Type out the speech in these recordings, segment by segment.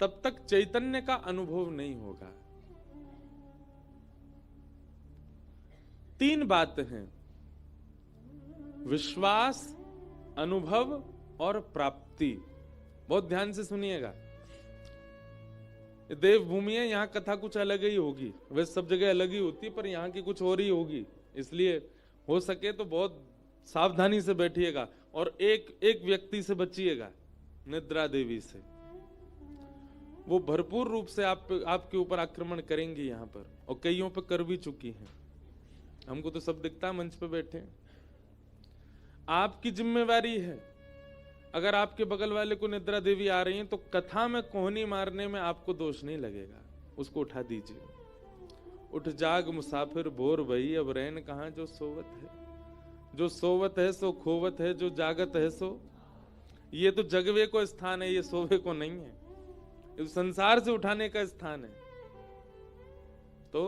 तब तक चैतन्य का अनुभव नहीं होगा। तीन बातें हैं, विश्वास, अनुभव और प्राप्ति। बहुत ध्यान से सुनिएगा। देवभूमि है, यहां कथा कुछ अलग ही होगी, वैसे सब जगह अलग ही होती है, पर यहां की कुछ और ही होगी। इसलिए हो सके तो बहुत सावधानी से बैठिएगा और एक व्यक्ति से बचिएगा, निद्रा देवी से। वो भरपूर रूप से आपके ऊपर आक्रमण करेंगी यहां पर, और कईयों पे कर भी चुकी हैं। हमको तो सब दिखता है, मंच पे बैठे। आपकी जिम्मेवारी है, अगर आपके बगल वाले को निद्रा देवी आ रही है तो कथा में कोहनी मारने में आपको दोष नहीं लगेगा, उसको उठा दीजिए। उठ जाग मुसाफिर भोर भई, अब रैन कहां जो सोवत है। जो सोवत है सो खोवत है, जो जागत है सो। ये तो जगवे को स्थान है, ये सोवे को नहीं है, ये संसार से उठाने का स्थान है। तो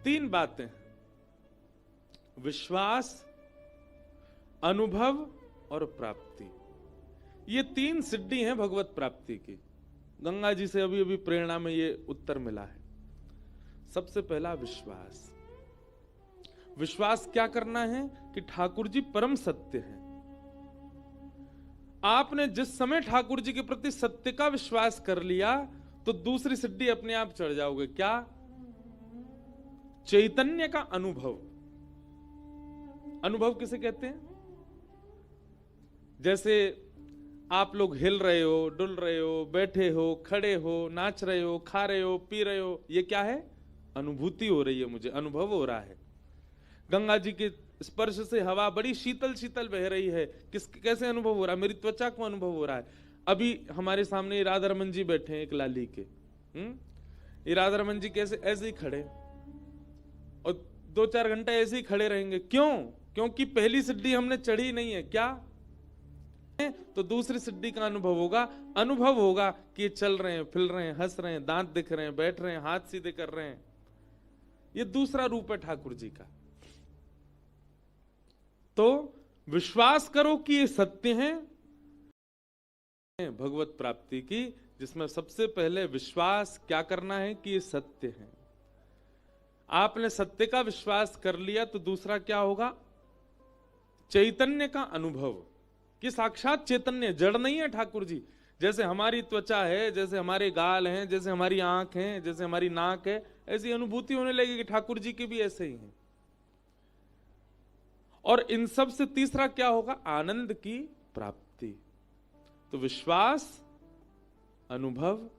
तीन बातें, विश्वास, अनुभव और प्राप्ति। ये तीन सिद्धि हैं भगवत प्राप्ति की। गंगा जी से अभी अभी प्रेरणा में ये उत्तर मिला है। सबसे पहला विश्वास। विश्वास क्या करना है कि ठाकुर जी परम सत्य है। आपने जिस समय ठाकुर जी के प्रति सत्य का विश्वास कर लिया तो दूसरी सिद्धि अपने आप चढ़ जाओगे। क्या? चैतन्य का अनुभव। अनुभव किसे कहते हैं? जैसे आप लोग हिल रहे हो, डुल रहे हो, बैठे हो, खड़े हो, नाच रहे हो, खा रहे हो, पी रहे हो, ये क्या है? अनुभूति हो रही है, मुझे अनुभव हो रहा है। गंगा जी के स्पर्श से हवा बड़ी शीतल शीतल बह रही है, कैसे अनुभव हो रहा है? मेरी त्वचा को अनुभव हो रहा है। अभी हमारे सामने राधा रमन जी बैठे हैं, एक लाली के। ये राधा रमन जी कैसे? ऐसे ही खड़े, और 2-4 घंटे ऐसे ही खड़े रहेंगे। क्यों? क्योंकि पहली सिद्धि हमने चढ़ी नहीं है। क्या? तो दूसरी सिद्धि का अनुभव होगा। अनुभव होगा कि ये चल रहे हैं, फिर रहे हैं, हंस रहे हैं, दांत दिख रहे हैं, बैठ रहे हैं, हाथ सीधे कर रहे हैं। ये दूसरा रूप है ठाकुर जी का। तो विश्वास करो कि ये सत्य है भगवत प्राप्ति की, जिसमें सबसे पहले विश्वास क्या करना है कि ये सत्य है। आपने सत्य का विश्वास कर लिया तो दूसरा क्या होगा? चैतन्य का अनुभव, कि साक्षात चैतन्य, जड़ नहीं है ठाकुर जी। जैसे हमारी त्वचा है, जैसे हमारे गाल हैं, जैसे हमारी आंख है, जैसे हमारी नाक है, ऐसी अनुभूति होने लगेगी कि ठाकुर जी की भी ऐसे ही है। और इन सब से तीसरा क्या होगा? आनंद की प्राप्ति। तो विश्वास, अनुभव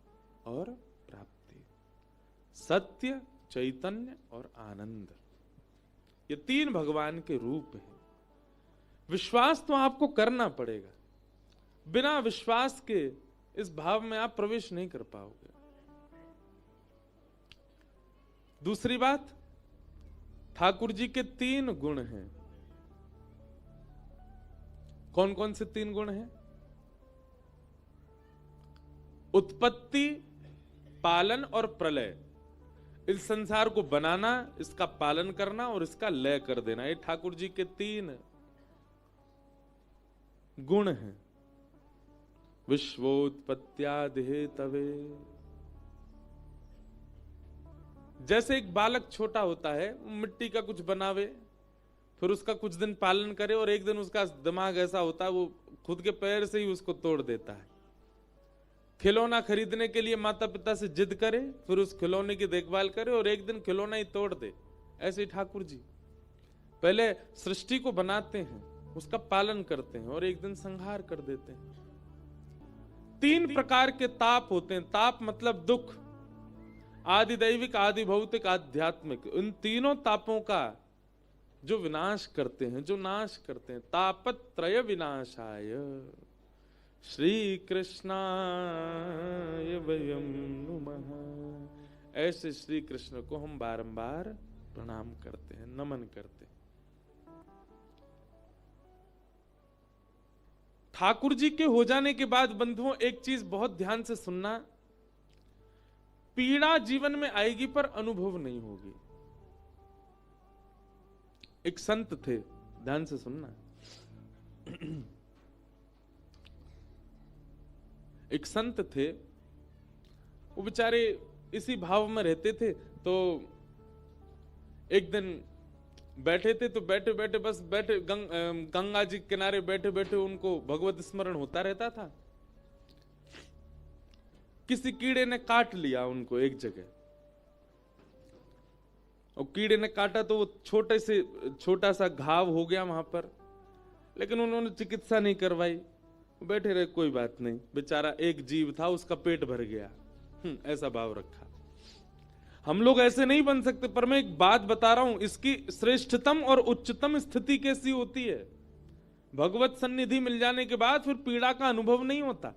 और प्राप्ति, सत्य, चैतन्य और आनंद, ये तीन भगवान के रूप हैं। विश्वास तो आपको करना पड़ेगा, बिना विश्वास के इस भाव में आप प्रवेश नहीं कर पाओगे। दूसरी बात, ठाकुर जी के 3 गुण हैं। कौन कौन से 3 गुण हैं? उत्पत्ति, पालन और प्रलय। इस संसार को बनाना, इसका पालन करना और इसका लय कर देना, ये ठाकुर जी के 3 गुण हैं। विश्वोत्पत्त्यादि हेतवे। जैसे एक बालक छोटा होता है, मिट्टी का कुछ बनावे, फिर उसका कुछ दिन पालन करे, और एक दिन उसका दिमाग ऐसा होता है वो खुद के पैर से ही उसको तोड़ देता है। खिलौना खरीदने के लिए माता पिता से जिद करे, फिर उस खिलौने की देखभाल करे और एक दिन खिलौना ही तोड़ दे। ऐसे ही ठाकुर जी पहले सृष्टि को बनाते हैं, उसका पालन करते हैं और एक दिन संहार कर देते हैं। 3 प्रकार के ताप होते हैं। ताप मतलब दुख, आदि दैविक, आदि भौतिक, आध्यात्मिक। इन तीनों तापों का जो विनाश करते हैं, जो नाश करते हैं, तापत्रय विनाशाय श्री कृष्णाय वयं नुमः। ऐसे श्री कृष्ण को हम बारंबार प्रणाम करते हैं, नमन करते हैं। ठाकुर जी के हो जाने के बाद बंधुओं एक चीज बहुत ध्यान से सुनना, पीड़ा जीवन में आएगी पर अनुभव नहीं होगी। एक संत थे, ध्यान से सुनना। एक संत थे, वो बेचारे इसी भाव में रहते थे। तो एक दिन बैठे थे, तो बैठे बैठे बस बैठे गंगा जी के किनारे बैठे बैठे उनको भगवत स्मरण होता रहता था। किसी कीड़े ने काट लिया उनको एक जगह, और कीड़े ने काटा तो वो छोटा सा घाव हो गया वहां पर, लेकिन उन्होंने चिकित्सा नहीं करवाई, बैठे रहे, कोई बात नहीं, बेचारा एक जीव था, उसका पेट भर गया। ऐसा भाव रखा। हम लोग ऐसे नहीं बन सकते, पर मैं एक बात बता रहा हूं, इसकी श्रेष्ठतम और उच्चतम स्थिति कैसी होती है? भगवत सन्निधि मिल जाने के बाद फिर पीड़ा का अनुभव नहीं होता।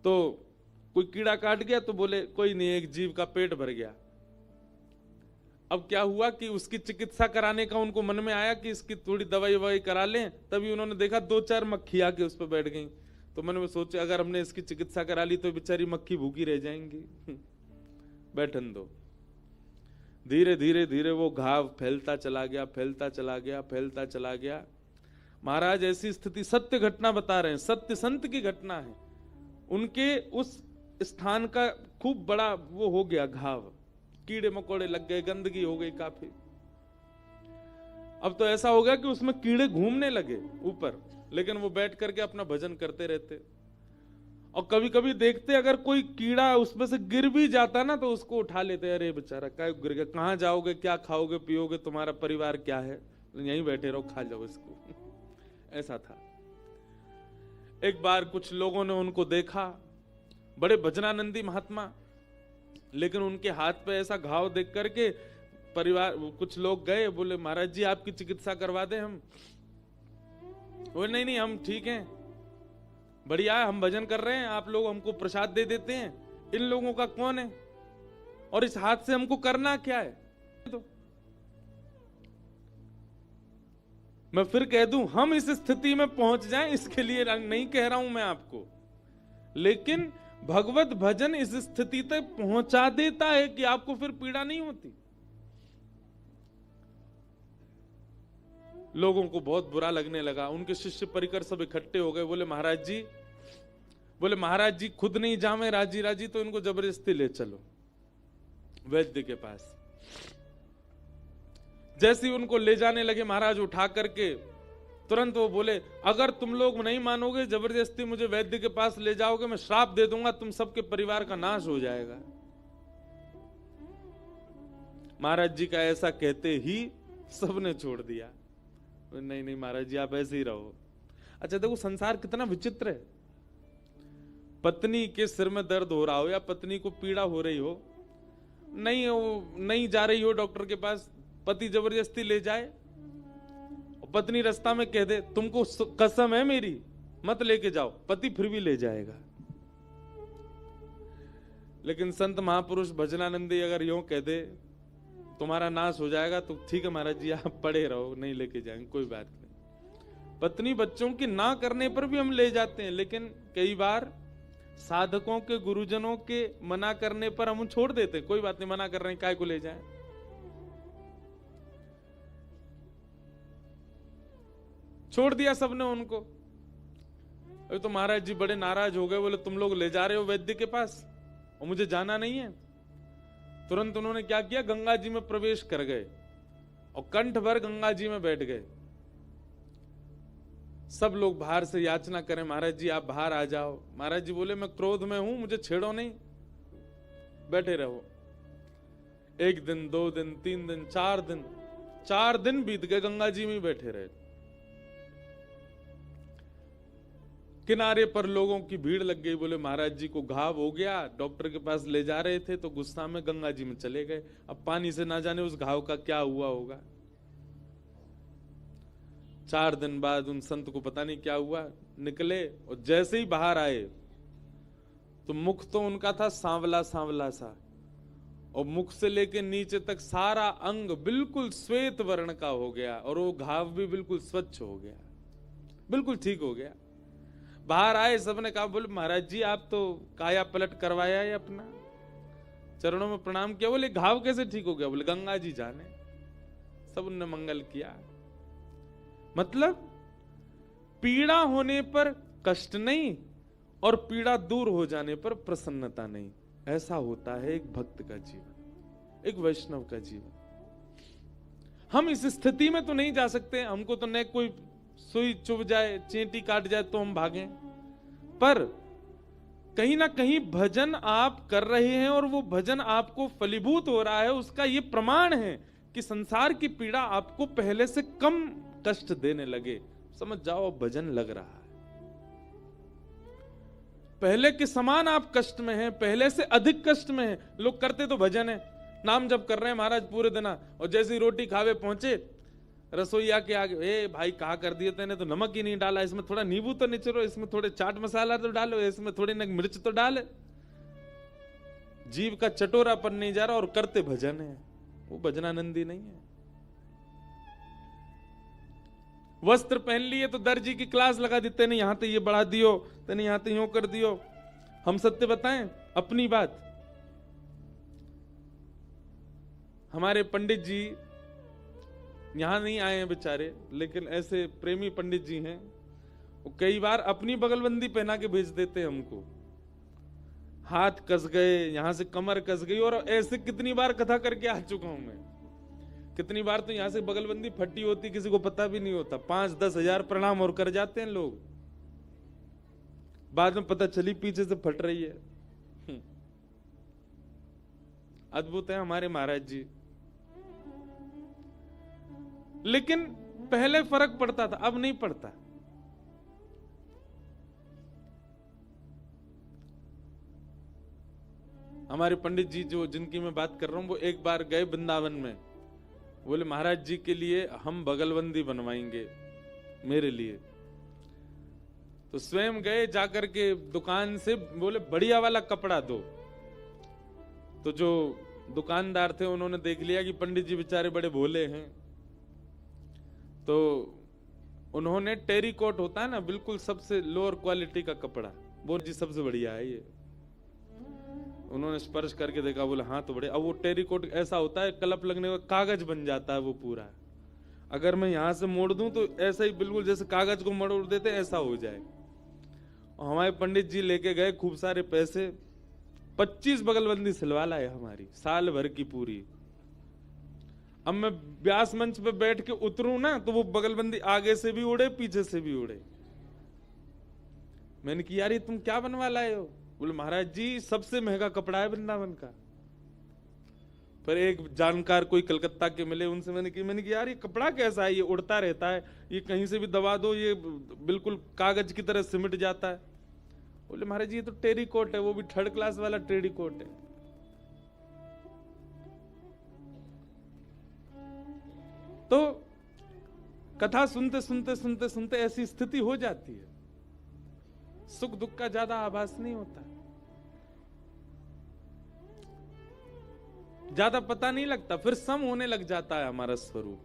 तो कोई कीड़ा काट गया तो बोले कोई नहीं, एक जीव का पेट भर गया। अब क्या हुआ कि उसकी चिकित्सा कराने का उनको मन में आया कि इसकी थोड़ी दवाई ववाई करा लें, तभी उन्होंने देखा 2-4 मक्खी आके उस पर बैठ गई। तो मन में सोचे अगर हमने इसकी चिकित्सा करा ली तो बेचारी मक्खी भूखी रह जाएंगी, बैठन दो। धीरे धीरे धीरे वो घाव फैलता चला गया, फैलता चला गया, फैलता चला गया। महाराज ऐसी स्थिति, सत्य घटना बता रहे हैं, सत्य संत की घटना है। उनके उस स्थान का खूब बड़ा वो हो गया घाव, कीड़े मकोड़े लग गए, गंदगी हो गई काफी। अब तो ऐसा हो गया कि उसमें कीड़े घूमने लगे ऊपर, लेकिन वो बैठ करके अपना भजन करते रहते। और कभी कभी देखते अगर कोई कीड़ा उसमें से गिर भी जाता ना तो उसको उठा लेते, अरे बेचारा क्या गिर गया, कहां जाओगे, क्या खाओगे पियोगे, तुम्हारा परिवार क्या है, यहीं बैठे रहो, खा जाओ इसको। ऐसा था। एक बार कुछ लोगों ने उनको देखा, बड़े भजनानंदी महात्मा, लेकिन उनके हाथ पे ऐसा घाव देख करके परिवार कुछ लोग गए, बोले महाराज जी आपकी चिकित्सा करवा दें हम। बोले नहीं नहीं हम ठीक हैं, बढ़िया है, हम भजन कर रहे हैं, आप लोग हमको प्रसाद दे देते हैं, इन लोगों का कौन है और इस हाथ से हमको करना क्या है। तो मैं फिर कह दूं, हम इस स्थिति में पहुंच जाएं इसके लिए नहीं कह रहा हूं मैं आपको, लेकिन भगवत भजन इस स्थिति तक पहुंचा देता है कि आपको फिर पीड़ा नहीं होती। लोगों को बहुत बुरा लगने लगा, उनके शिष्य परिकर सब इकट्ठे हो गए, बोले महाराज जी खुद नहीं जामे राजी राजी तो इनको जबरदस्ती ले चलो वैद्य के पास। जैसे ही उनको ले जाने लगे महाराज उठा करके, तुरंत वो बोले अगर तुम लोग नहीं मानोगे, जबरदस्ती मुझे वैद्य के पास ले जाओगे, मैं श्राप दे दूंगा, तुम सबके परिवार का नाश हो जाएगा। महाराज जी का ऐसा कहते ही सबने छोड़ दिया, नहीं नहीं महाराज जी आप ऐसे ही रहो। अच्छा देखो संसार कितना विचित्र है। पत्नी के सिर में दर्द हो रहा हो या पत्नी को पीड़ा हो रही हो, नहीं जा रही हो डॉक्टर के पास, पति जबरदस्ती ले जाए, पत्नी रास्ता में कह दे तुमको कसम है मेरी मत लेके जाओ, पति फिर भी ले जाएगा। लेकिन संत महापुरुष भजनानंदी अगर यूं कह दे तुम्हारा नाश हो जाएगा, तो ठीक है महाराज जी आप पड़े रहो, नहीं लेके जाएंगे, कोई बात नहीं। पत्नी बच्चों की ना करने पर भी हम ले जाते हैं, लेकिन कई बार साधकों के गुरुजनों के मना करने पर हम छोड़ देते हैं, कोई बात नहीं मना कर रहे हैं काय को ले जाएं। छोड़ दिया सबने उनको। अभी तो महाराज जी बड़े नाराज हो गए, बोले तुम लोग ले जा रहे हो वैद्य के पास और मुझे जाना नहीं है। तुरंत उन्होंने क्या किया, गंगा जी में प्रवेश कर गए और कंठ भर गंगा जी में बैठ गए। सब लोग बाहर से याचना करें महाराज जी आप बाहर आ जाओ। महाराज जी बोले मैं क्रोध में हूं, मुझे छेड़ो नहीं, बैठे रहो। 1 दिन 2 दिन 3 दिन 4 दिन बीत गए, गंगा जी में बैठे रहे। किनारे पर लोगों की भीड़ लग गई, बोले महाराज जी को घाव हो गया, डॉक्टर के पास ले जा रहे थे तो गुस्सा में गंगा जी में चले गए। अब पानी से ना जाने उस घाव का क्या हुआ होगा। 4 दिन बाद उन संत को पता नहीं क्या हुआ, निकले और जैसे ही बाहर आए तो मुख तो उनका था सांवला सांवला सा, और मुख से लेके नीचे तक सारा अंग बिल्कुल श्वेत वर्ण का हो गया, और वो घाव भी बिल्कुल स्वच्छ हो गया, बिल्कुल ठीक हो गया। बाहर आए, सबने कहा बोले महाराज जी आप तो काया पलट करवाया है अपना, चरणों में प्रणाम किया। बोले घाव कैसे ठीक हो गया? बोले गंगा जी जाने। सब उनने मंगल किया। मतलब पीड़ा होने पर कष्ट नहीं और पीड़ा दूर हो जाने पर प्रसन्नता नहीं। ऐसा होता है एक भक्त का जीवन, एक वैष्णव का जीवन। हम इस स्थिति में तो नहीं जा सकते, हमको तो न कोई सुई चुभ जाए, चींटी काट जाए तो हम भागें, पर कहीं ना कहीं भजन आप कर रहे हैं और वो भजन आपको फलीभूत हो रहा है, उसका ये प्रमाण है कि संसार की पीड़ा आपको पहले से कम कष्ट देने लगे। समझ जाओ भजन लग रहा है, पहले के समान आप कष्ट में हैं, पहले से अधिक कष्ट में हैं। लोग करते तो भजन है, नाम जप कर रहे हैं महाराज पूरे दिन, और जैसे ही रोटी खावे पहुंचे रसोईया के आगे, ए भाई कहा कर दिए तेने तो नमक ही नहीं डाला, इसमें थोड़ा नींबू तो निचरो, इसमें थोड़े चाट मसाला तो डालो, इसमें थोड़ी न मिर्च तो डाले। जीव का चटोरापन नहीं जा रहा और करते भजन है, वो भजनानंदी नहीं है। वस्त्र पहन लिए तो दर्जी की क्लास लगा दी, तेने यहां तो ये बढ़ा दियो, तेने यहां तो यूं कर दियो। हम सत्य बताएं अपनी बात, हमारे पंडित जी यहां नहीं आए हैं बेचारे, लेकिन ऐसे प्रेमी पंडित जी हैं, वो कई बार अपनी बगलबंदी पहना के भेज देते हैं हमको। हाथ कस गए, यहां से कमर कस गई, और ऐसे कितनी बार कथा करके आ चुका हूं मैं। कितनी बार तो यहां से बगलबंदी फटी होती, किसी को पता भी नहीं होता, 5-10 हजार प्रणाम और कर जाते हैं लोग, बाद में पता चली पीछे से फट रही है। अद्भुत है हमारे महाराज जी। लेकिन पहले फर्क पड़ता था, अब नहीं पड़ता। हमारे पंडित जी जो जिनकी मैं बात कर रहा हूं, वो एक बार गए वृंदावन में, बोले महाराज जी के लिए हम बगलबंदी बनवाएंगे मेरे लिए। तो स्वयं गए, जाकर के दुकान से बोले बढ़िया वाला कपड़ा दो। तो जो दुकानदार थे उन्होंने देख लिया कि पंडित जी बेचारे बड़े भोले हैं, तो उन्होंने टेरिकॉट होता है ना, बिल्कुल सबसे लोअर क्वालिटी का कपड़ा, बोले जी सबसे बढ़िया है ये। उन्होंने स्पर्श करके देखा, बोले हाँ तो बड़े। अब वो टेरिकॉट ऐसा होता है, कलप लगने का कागज बन जाता है वो पूरा, अगर मैं यहां से मोड़ दूं तो ऐसा ही बिल्कुल जैसे कागज को मोड़ देते ऐसा हो जाए। और हमारे पंडित जी लेके गए खूब सारे पैसे, 25 बगलबंदी सिलवा लाए हमारी, साल भर की पूरी। अब मैं व्यास मंच पे बैठ के उतरूं ना, तो वो बगलबंदी आगे से भी उड़े, पीछे से भी उड़े। मैंने कहा यार ये तुम क्या बनवा लाए हो? बोले महाराज जी सबसे महंगा कपड़ा है वृंदावन का। पर एक जानकार कोई कलकत्ता के मिले, उनसे मैंने कहा यार ये कपड़ा कैसा है, ये उड़ता रहता है, ये कहीं से भी दबा दो ये बिल्कुल कागज की तरह सिमट जाता है। बोले महाराज जी ये तो टेरिकॉट है, वो भी 3rd क्लास वाला टेरिकॉट है। तो कथा सुनते सुनते सुनते सुनते ऐसी स्थिति हो जाती है, सुख दुख का ज्यादा आभास नहीं होता, ज्यादा पता नहीं लगता, फिर सम होने लग जाता है हमारा स्वरूप।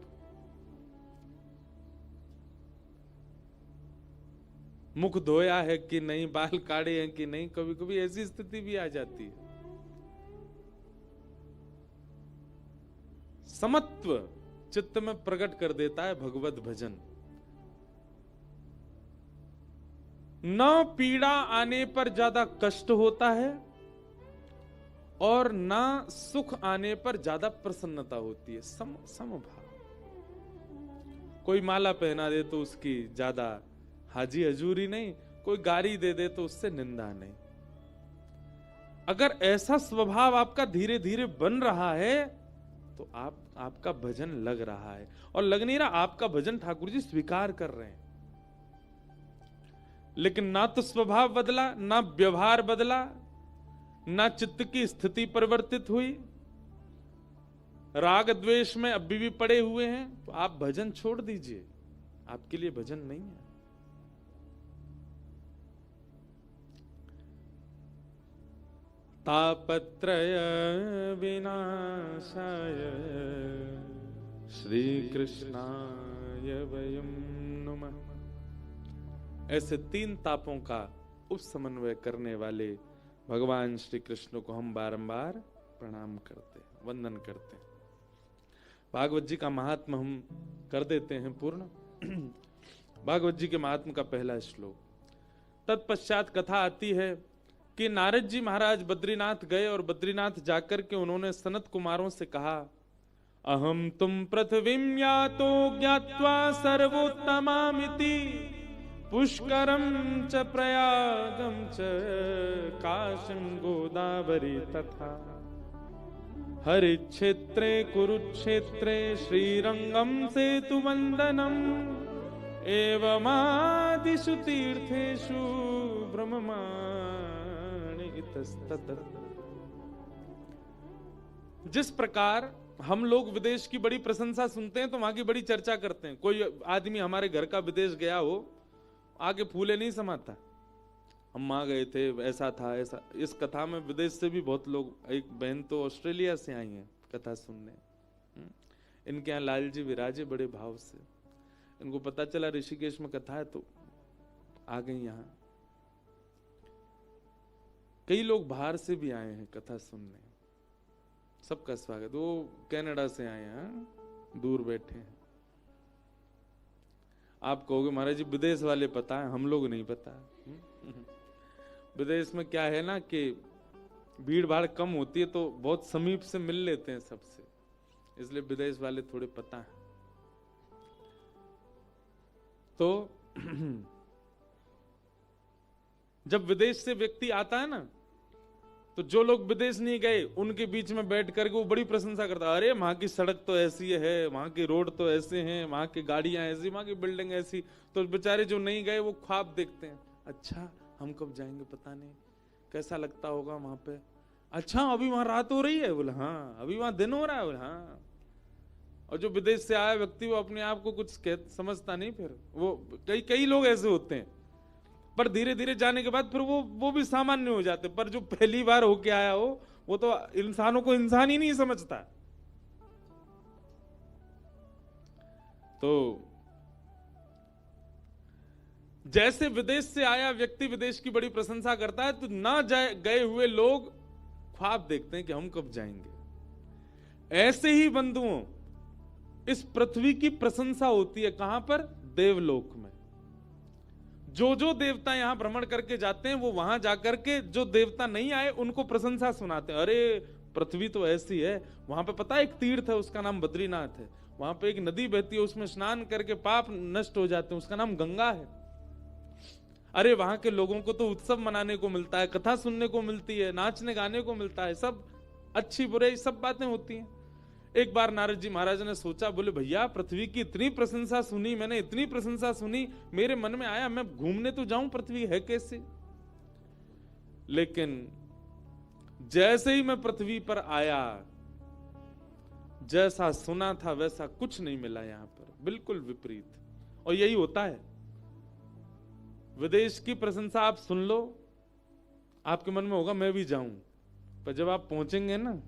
मुख धोया है कि नहीं, बाल काढ़े हैं कि नहीं, कभी कभी ऐसी स्थिति भी आ जाती है। समत्व चित्त में प्रकट कर देता है भगवत भजन। न पीड़ा आने पर ज्यादा कष्ट होता है और ना सुख आने पर ज्यादा प्रसन्नता होती है। समभाव। कोई माला पहना दे तो उसकी ज्यादा हाजी हजूरी नहीं, कोई गारी दे दे तो उससे निंदा नहीं। अगर ऐसा स्वभाव आपका धीरे धीरे बन रहा है तो आपका भजन लग रहा है, और लग नहीं रहा आपका भजन ठाकुर जी स्वीकार कर रहे हैं। लेकिन ना तो स्वभाव बदला, ना व्यवहार बदला, ना चित्त की स्थिति परिवर्तित हुई, राग द्वेष में अभी भी पड़े हुए हैं, तो आप भजन छोड़ दीजिए, आपके लिए भजन नहीं है। तापत्रय विनाशाय श्री कृष्णाय वयं नुमः। ऐसे 3 तापों का उपसमन्वय करने वाले भगवान श्री कृष्ण को हम बारंबार प्रणाम करते हैं, वंदन करते हैं। भागवत जी का महात्मा हम कर देते हैं पूर्ण। भागवत जी के महात्म का पहला श्लोक। तत्पश्चात कथा आती है कि नारद जी महाराज बद्रीनाथ गए और बद्रीनाथ जाकर के उन्होंने सनत कुमारों से कहा, अहम तुम पृथ्वीं यातो ज्ञात्वा सर्वोत्तमामिति पुष्करम च प्रयागम च काशीं गोदावरी तथा हरिक्षेत्रे कुरुक्षेत्रे श्रीरंगम सेतुवंदनम एवमादिषु तीर्थेषु ब्रह्माणि इतस्ततः। जिस प्रकार हम लोग विदेश की बड़ी प्रशंसा सुनते हैं तो वहां की बड़ी चर्चा करते हैं। कोई आदमी हमारे घर का विदेश गया हो, आगे फूले नहीं समाता, हम वहां गए थे, ऐसा था ऐसा। इस कथा में विदेश से भी बहुत लोग, एक बहन तो ऑस्ट्रेलिया से आई हैं कथा सुनने। इनके यहाँ लाल जी विराजे बड़े भाव से, इनको पता चला ऋषिकेश में कथा है तो आ गई यहाँ। कई लोग बाहर से भी आए हैं कथा सुनने, सबका स्वागत। वो कनाडा से आए हैं, दूर बैठे हैं। आप कहोगे महाराज जी विदेश वाले पता है, हम लोग नहीं पता। विदेश में क्या है ना कि भीड़ भाड़ कम होती है तो बहुत समीप से मिल लेते हैं सबसे, इसलिए विदेश वाले थोड़े पता है। तो जब विदेश से व्यक्ति आता है ना, तो जो लोग विदेश नहीं गए उनके बीच में बैठ करके वो बड़ी प्रशंसा करता है, अरे वहां की सड़क तो ऐसी है, वहां की रोड तो ऐसे हैं, वहां की गाड़ियां ऐसी, वहां की बिल्डिंग ऐसी। तो बेचारे जो नहीं गए वो ख्वाब देखते हैं, अच्छा हम कब जाएंगे पता नहीं, कैसा लगता होगा वहां पे। अच्छा अभी वहां रात हो रही है, बोले हाँ। अभी वहां दिन हो रहा है, बोले हाँ। और जो विदेश से आया व्यक्ति वो अपने आप को कुछ समझता नहीं, फिर वो कई लोग ऐसे होते हैं, पर धीरे धीरे जाने के बाद फिर वो भी सामान्य हो जाते। पर जो पहली बार होके आया हो वो तो इंसानों को इंसान ही नहीं समझता। तो जैसे विदेश से आया व्यक्ति विदेश की बड़ी प्रशंसा करता है, तो ना गए हुए लोग ख्वाब देखते हैं कि हम कब जाएंगे। ऐसे ही बंधुओं इस पृथ्वी की प्रशंसा होती है कहां पर? देवलोक में। जो जो देवता यहां भ्रमण करके जाते हैं वो वहां जाकर के जो देवता नहीं आए उनको प्रशंसा सुनाते हैं। अरे पृथ्वी तो ऐसी है, वहां पे पता है एक तीर्थ है उसका नाम बद्रीनाथ है, वहां पे एक नदी बहती है उसमें स्नान करके पाप नष्ट हो जाते हैं, उसका नाम गंगा है। अरे वहां के लोगों को तो उत्सव मनाने को मिलता है, कथा सुनने को मिलती है, नाचने गाने को मिलता है, सब अच्छी बुराई सब बातें होती हैं। एक बार नारद जी महाराज ने सोचा, बोले भैया पृथ्वी की इतनी प्रशंसा सुनी मैंने, इतनी प्रशंसा सुनी, मेरे मन में आया मैं घूमने तो जाऊं पृथ्वी है कैसे। लेकिन जैसे ही मैं पृथ्वी पर आया, जैसा सुना था वैसा कुछ नहीं मिला यहां पर, बिल्कुल विपरीत। और यही होता है, विदेश की प्रशंसा आप सुन लो, आपके मन में होगा मैं भी जाऊं, पर जब आप पहुंचेंगे ना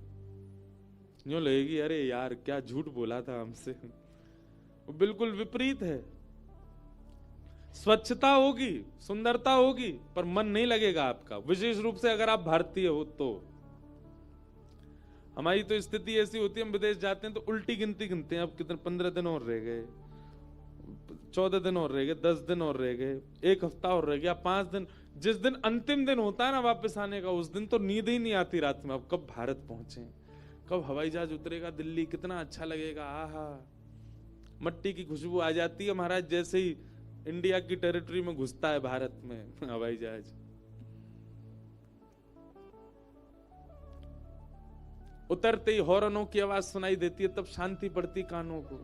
यूं लगेगी अरे यार क्या झूठ बोला था हमसे। वो बिल्कुल विपरीत है। स्वच्छता होगी, सुंदरता होगी, पर मन नहीं लगेगा आपका, विशेष रूप से अगर आप भारतीय हो तो। हमारी तो स्थिति ऐसी होती है, हम विदेश जाते हैं तो उल्टी गिनती गिनते हैं, अब कितने 15 दिन और रह गए, 14 दिन और रह गए, 10 दिन और रह गए, 1 हफ्ता और रह गया, 5 दिन। जिस दिन अंतिम दिन होता है ना वापस आने का, उस दिन तो नींद ही नहीं आती रात में, अब कब भारत पहुंचे, कब हवाई जहाज उतरेगा दिल्ली, कितना अच्छा लगेगा। आहा, मट्टी की खुशबू आ जाती है महाराज जैसे ही इंडिया की टेरिटरी में घुसता है भारत में हवाई जहाज। उतरते ही हॉर्नों की आवाज सुनाई देती है, तब शांति पड़ती कानों को।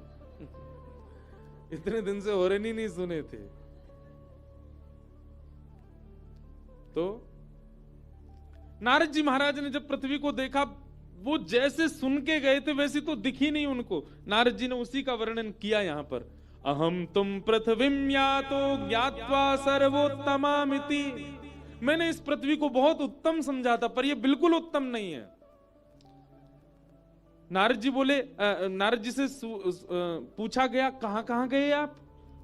इतने दिन से हॉर्न ही नहीं सुने थे। तो नारद जी महाराज ने जब पृथ्वी को देखा, वो जैसे सुन के गए थे वैसी तो दिखी नहीं उनको। नारद जी ने उसी का वर्णन किया यहां पर, अहम तुम पृथ्वीं यातो ज्ञात्वा सर्वोत्तमामिति। मैंने इस पृथ्वी को बहुत उत्तम समझा था, पर यह बिल्कुल उत्तम नहीं है। नारद जी बोले, नारद जी से पूछा गया कहां कहां गए आप,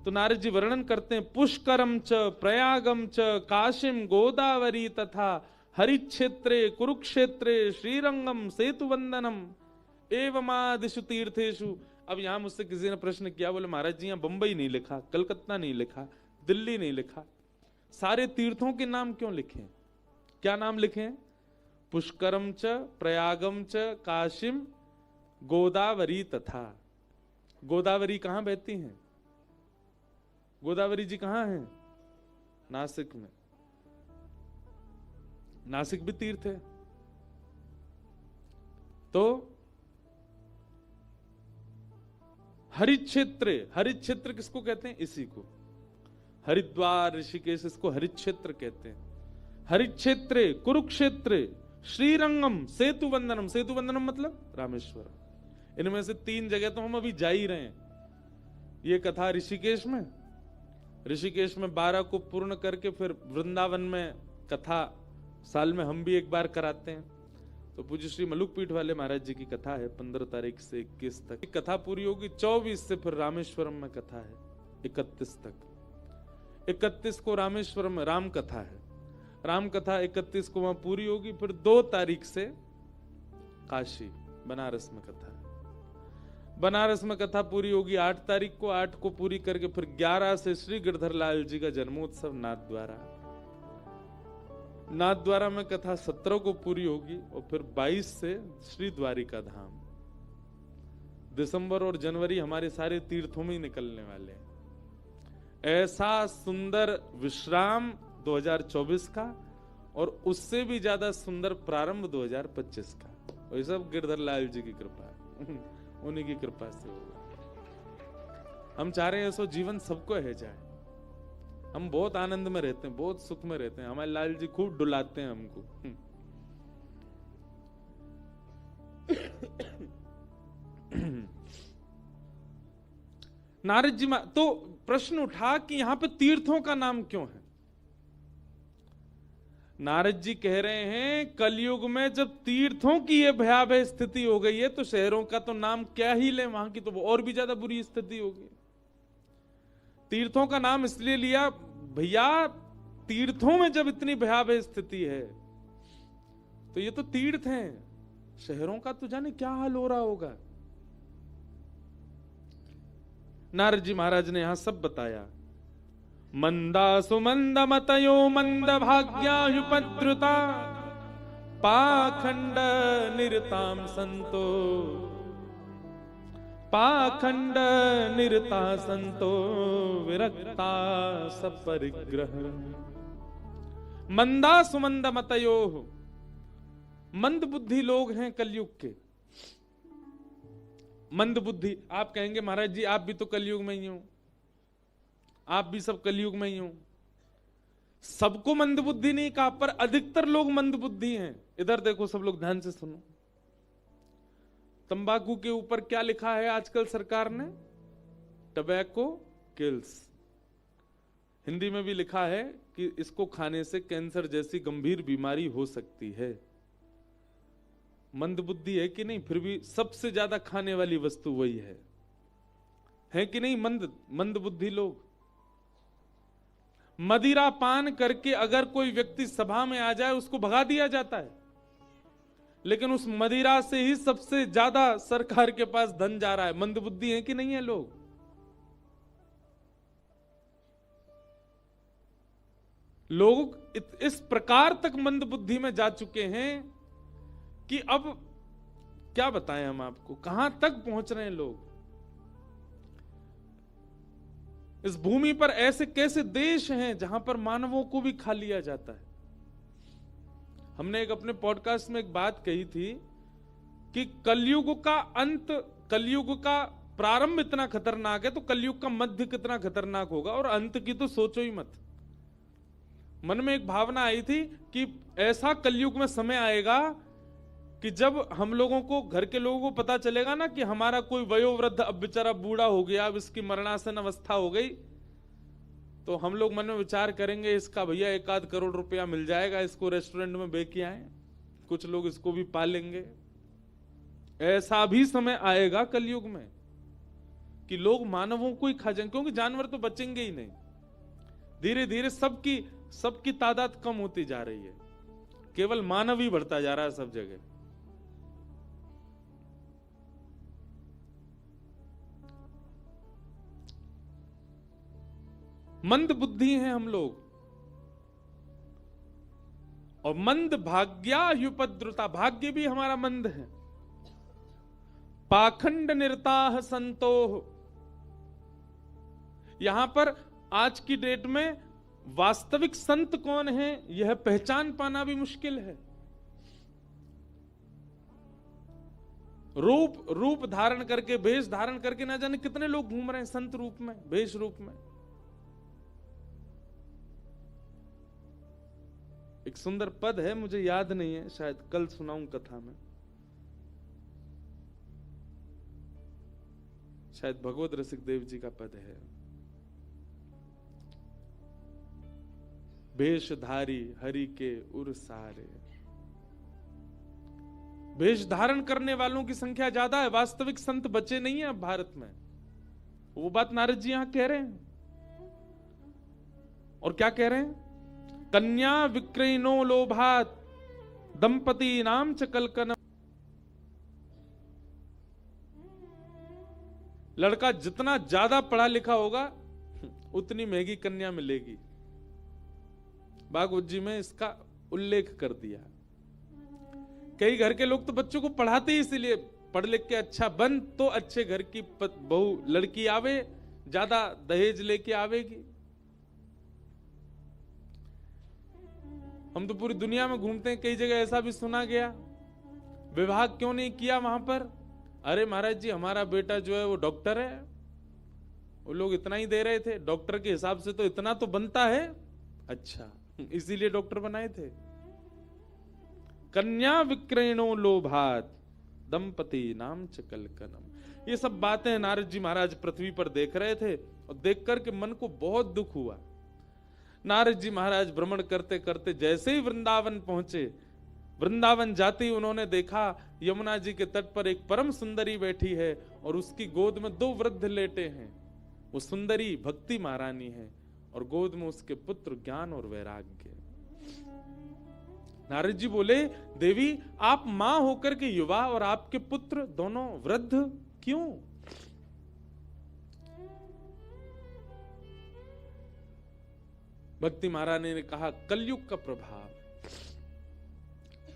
तो नारद जी वर्णन करते हैं, पुष्करम च प्रयागम च काशीम गोदावरी तथा हरिक्षेत्रे कुरुक्षेत्रे श्रीरंगम सेतुवंदनम एवमादिषु तीर्थेषु अब यहां मुझसे किसी ने प्रश्न किया, बोले महाराज जी यहाँ बंबई नहीं लिखा, कलकत्ता नहीं लिखा, दिल्ली नहीं लिखा, सारे तीर्थों के नाम क्यों लिखे? क्या नाम लिखे? पुष्करम च प्रयागम च काशिम गोदावरी तथा। गोदावरी कहां बहती हैं? गोदावरी जी कहां हैं? नासिक में। नासिक भी तीर्थ है। तो हरिक्षेत्र, हरिक्षेत्र किसको कहते हैं? इसी को हरिद्वार ऋषिकेश इसको हरिक्षेत्र कहते हैं। हरिक्षेत्र, कुरुक्षेत्र, श्रीरंगम, सेतु वंदनम। सेतु वंदनम मतलब रामेश्वरम। इनमें से 3 जगह तो हम अभी जा ही रहे हैं। ये कथा ऋषिकेश में, ऋषिकेश में 12 को पूर्ण करके फिर वृंदावन में कथा साल में हम भी एक बार कराते हैं। तो पूज्य श्री मलुक पीठ वाले महाराज जी की कथा है 15 तारीख से 21 तक कथा पूरी होगी। 24 से फिर रामेश्वरम में कथा है 31 तक। 31 को रामेश्वरम में राम कथा है, राम कथा 31 को वहां पूरी होगी। फिर 2 तारीख से काशी बनारस में कथा है। बनारस में कथा पूरी होगी 8 तारीख को। 8 को पूरी करके फिर 11 से श्री गिरधर लाल जी का जन्मोत्सव नाथद्वारा। नाथद्वारा में कथा 17 को पूरी होगी और फिर 22 से श्री द्वारिका धाम। दिसंबर और जनवरी हमारे सारे तीर्थों में ही निकलने वाले हैं। ऐसा सुंदर विश्राम 2024 का और उससे भी ज्यादा सुंदर प्रारंभ 2025 का। और ये सब गिरधर लाल जी की कृपा है। उन्हीं की कृपा से होगा। हम चाह रहे हैं ऐसा जीवन सबको है जाए। हम बहुत आनंद में रहते हैं, बहुत सुख में रहते हैं। हमारे लाल जी खूब डुलाते हैं हमको। नारद जी तो प्रश्न उठा कि यहां पे तीर्थों का नाम क्यों है? नारद जी कह रहे हैं कलयुग में जब तीर्थों की ये भयावह स्थिति हो गई है तो शहरों का तो नाम क्या ही ले, वहां की तो और भी ज्यादा बुरी स्थिति होगी। तीर्थों का नाम इसलिए लिया भैया, तीर्थों में जब इतनी भयावह स्थिति है तो ये तो तीर्थ हैं, शहरों का तो जाने क्या हाल हो रहा होगा। नारद जी महाराज ने यहां सब बताया। मंदा सुमंद मतयो मंद भाग्यायुपद्रुता पाखंड निरताम संतो, पाखंड निरता संतो विरक्ता सपरिग्रह। मंदा सुमंद मतयो, मंद बुद्धि लोग हैं कलयुग के। मंद बुद्धि, आप कहेंगे महाराज जी आप भी तो कलयुग में ही हो, आप भी सब कलयुग में ही हो। सबको मंद बुद्धि नहीं कहा, पर अधिकतर लोग मंद बुद्धि हैं। इधर देखो सब लोग ध्यान से सुनो। तंबाकू के ऊपर क्या लिखा है आजकल सरकार ने? Tobacco kills. हिंदी में भी लिखा है कि इसको खाने से कैंसर जैसी गंभीर बीमारी हो सकती है। मंद बुद्धि है कि नहीं? फिर भी सबसे ज्यादा खाने वाली वस्तु वही है कि नहीं? मंद बुद्धि लोग। मदिरा पान करके अगर कोई व्यक्ति सभा में आ जाए उसको भगा दिया जाता है, लेकिन उस मदिरा से ही सबसे ज्यादा सरकार के पास धन जा रहा है। मंद बुद्धि है कि नहीं है लोग? लोग इस प्रकार तक मंद बुद्धि में जा चुके हैं कि अब क्या बताएं हम आपको, कहां तक पहुंच रहे हैं लोग। इस भूमि पर ऐसे कैसे देश हैं जहां पर मानवों को भी खा लिया जाता है। हमने एक अपने पॉडकास्ट में एक बात कही थी कि कलयुग का अंत, कलयुग का प्रारंभ इतना खतरनाक है तो कलयुग का मध्य कितना खतरनाक होगा, और अंत की तो सोचो ही मत। मन में एक भावना आई थी कि ऐसा कलयुग में समय आएगा कि जब हम लोगों को, घर के लोगों को पता चलेगा ना कि हमारा कोई वयोवृद्ध अब बेचारा बूढ़ा हो गया, अब इसकी मरणासन अवस्था हो गई, तो हम लोग मन में विचार करेंगे इसका भैया 1-8 करोड़ रुपया मिल जाएगा, इसको रेस्टोरेंट में बेच के आए, कुछ लोग इसको भी पालेंगे। ऐसा भी समय आएगा कलयुग में कि लोग मानवों को ही खा जाएंगे, क्योंकि जानवर तो बचेंगे ही नहीं। धीरे धीरे सबकी तादाद कम होती जा रही है, केवल मानव ही बढ़ता जा रहा है सब जगह। मंद बुद्धि हैं हम लोग, और मंद भाग्यायुपद्रुता, भाग्य भी हमारा मंद है। पाखंड निर्ताह संतोह, यहां पर आज की डेट में वास्तविक संत कौन है यह पहचान पाना भी मुश्किल है। रूप धारण करके, भेष धारण करके ना जाने कितने लोग घूम रहे हैं संत रूप में, भेष रूप में। एक सुंदर पद है, मुझे याद नहीं है, शायद कल सुनाऊं कथा में, शायद भगवत रसिक देव जी का पद है। भेषधारी हरि के उर सारे, भेष धारण करने वालों की संख्या ज्यादा है, वास्तविक संत बचे नहीं है अब भारत में। वो बात नारद जी यहां कह रहे हैं। और क्या कह रहे हैं? कन्या विक्रयणो लोभात दंपति नाम च कलकन, लड़का जितना ज्यादा पढ़ा लिखा होगा उतनी महंगी कन्या मिलेगी। भागवत जी में इसका उल्लेख कर दिया। कई घर के लोग तो बच्चों को पढ़ाते ही इसीलिए, पढ़ लिख के अच्छा बन तो अच्छे घर की बहू लड़की आवे, ज्यादा दहेज लेके आवेगी। हम तो पूरी दुनिया में घूमते हैं, कई जगह ऐसा भी सुना गया, विवाह क्यों नहीं किया वहां पर? अरे महाराज जी हमारा बेटा जो है वो डॉक्टर है, वो लोग इतना ही दे रहे थे, डॉक्टर के हिसाब से तो इतना तो बनता है, अच्छा इसीलिए डॉक्टर बनाए थे। कन्या विक्रयणो लोभात दंपति नाम च कलकनम, ये सब बातें नारद जी महाराज पृथ्वी पर देख रहे थे, और देख करके मन को बहुत दुख हुआ। नारद जी महाराज भ्रमण करते करते जैसे ही वृंदावन पहुंचे, वृंदावन जाते ही उन्होंने देखा यमुना जी के तट पर एक परम सुंदरी बैठी है और उसकी गोद में 2 वृद्ध लेटे हैं। वो सुंदरी भक्ति महारानी है और गोद में उसके पुत्र ज्ञान और वैराग्य। नारद जी बोले, देवी आप मां होकर के युवा और आपके पुत्र दोनों वृद्ध क्यों? भक्ति महारानी ने कहा, कलयुग का प्रभाव।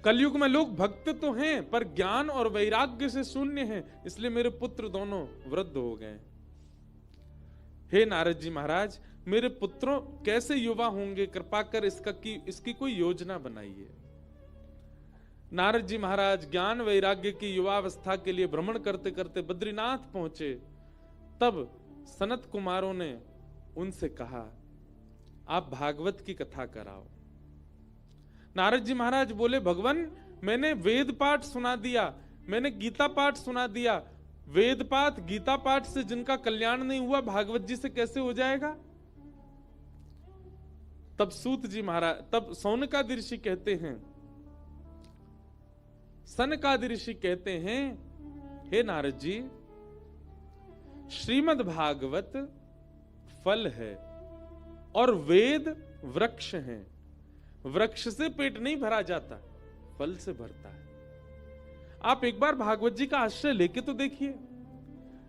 कलयुग में लोग भक्त तो हैं पर ज्ञान और वैराग्य से शून्य हैं, इसलिए मेरे पुत्र दोनों वृद्ध हो गए। हे नारद जी महाराज, मेरे पुत्रों कैसे युवा होंगे, कृपा कर इसकी कोई योजना बनाइए। नारद जी महाराज ज्ञान वैराग्य की युवावस्था के लिए भ्रमण करते करते बद्रीनाथ पहुंचे। तब सनत कुमारों ने उनसे कहा, आप भागवत की कथा कराओ। नारद जी महाराज बोले, भगवान मैंने वेद पाठ सुना दिया, मैंने गीता पाठ सुना दिया, वेद पाठ गीता पाठ से जिनका कल्याण नहीं हुआ भागवत जी से कैसे हो जाएगा? तब सूत जी महाराज, तब सौनकादि ऋषि कहते हैं, सनकादि ऋषि कहते हैं, हे नारद जी, श्रीमद् भागवत फल है और वेद वृक्ष हैं। वृक्ष से पेट नहीं भरा जाता, फल से भरता है। आप एक बार भागवत जी का आश्रय लेके तो देखिए।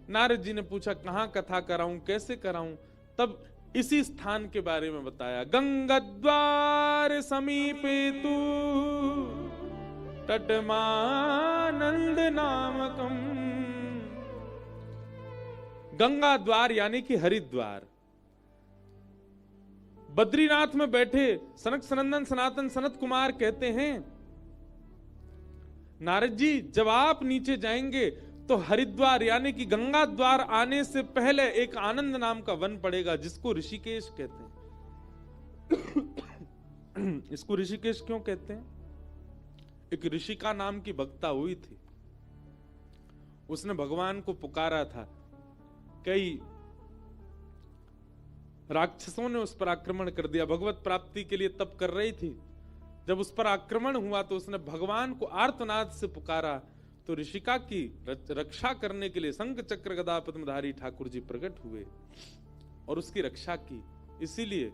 नारद जी ने पूछा, कहां कथा कराऊं, कैसे कराऊं? तब इसी स्थान के बारे में बताया। गंगाद्वार समीपे तू तटमानंद नामकम, गंगा द्वार यानी कि हरिद्वार। बद्रीनाथ में बैठे सनक सनंदन सनातन सनत कुमार कहते हैं, नारद जी जब आप नीचे जाएंगे तो हरिद्वार यानी कि गंगा द्वार आने से पहले एक आनंद नाम का वन पड़ेगा जिसको ऋषिकेश कहते हैं। इसको ऋषिकेश क्यों कहते हैं? एक ऋषिका नाम की भक्ता हुई थी, उसने भगवान को पुकारा था। कई राक्षसों ने उस पर आक्रमण कर दिया, भगवत प्राप्ति के लिए तप कर रही थी। जब उस पर आक्रमण हुआ तो उसने भगवान को आर्तनाद से पुकारा, तो ऋषिका की रक्षा करने के लिए शंख चक्र गदा पद्मधारी ठाकुर जी प्रकट हुए और उसकी रक्षा की। इसीलिए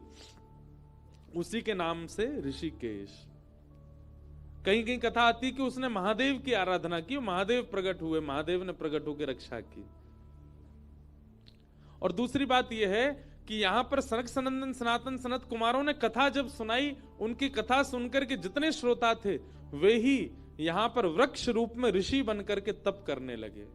उसी के नाम से ऋषिकेश। कहीं कहीं कथा आती कि उसने महादेव की आराधना की, महादेव प्रकट हुए, महादेव ने प्रकट होकर रक्षा की। और दूसरी बात यह है कि यहाँ पर सनक सनंदन सनातन सनत कुमारों ने कथा जब सुनाई, उनकी कथा सुनकर के जितने श्रोता थे वे ही यहाँ पर वृक्ष रूप में ऋषि बनकर के तप करने लगे।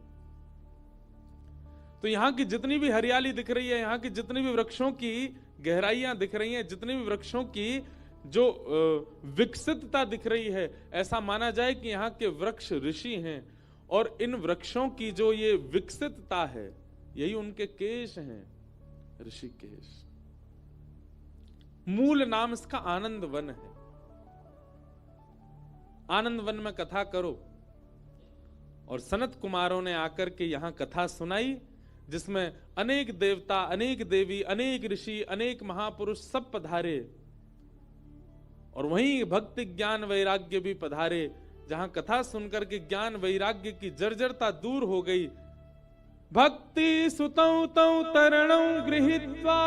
तो यहाँ की जितनी भी हरियाली दिख रही है, यहाँ की जितनी भी वृक्षों की गहराइयां दिख रही हैं, जितनी भी वृक्षों की जो विकसितता दिख रही है, ऐसा माना जाए कि यहाँ के वृक्ष ऋषि हैं। और इन वृक्षों की जो ये विकसितता है, यही उनके केश हैं, ऋषिकेश। मूल नाम इसका आनंद वन है। आनंद वन में कथा करो। और सनत कुमारों ने आकर के यहां कथा सुनाई, जिसमें अनेक देवता, अनेक देवी, अनेक ऋषि, अनेक महापुरुष सब पधारे। और वहीं भक्ति ज्ञान वैराग्य भी पधारे। जहां कथा सुनकर के ज्ञान वैराग्य की जर्जरता दूर हो गई। भक्ति सुतौ तौ तरणौ गृहीत्वा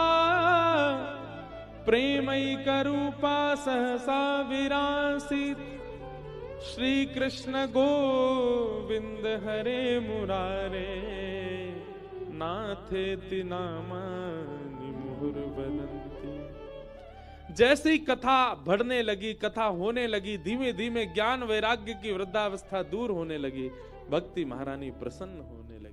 प्रेमैकरूपा सहसा विरासीत्। श्री कृष्ण गोविंद हरे मुरारे नाथेति नामानि मुहुर्वदन्ति। जैसे ही कथा बढ़ने लगी, कथा होने लगी, धीमे धीमे ज्ञान वैराग्य की वृद्धावस्था दूर होने लगी, भक्ति महारानी प्रसन्न होने लगी।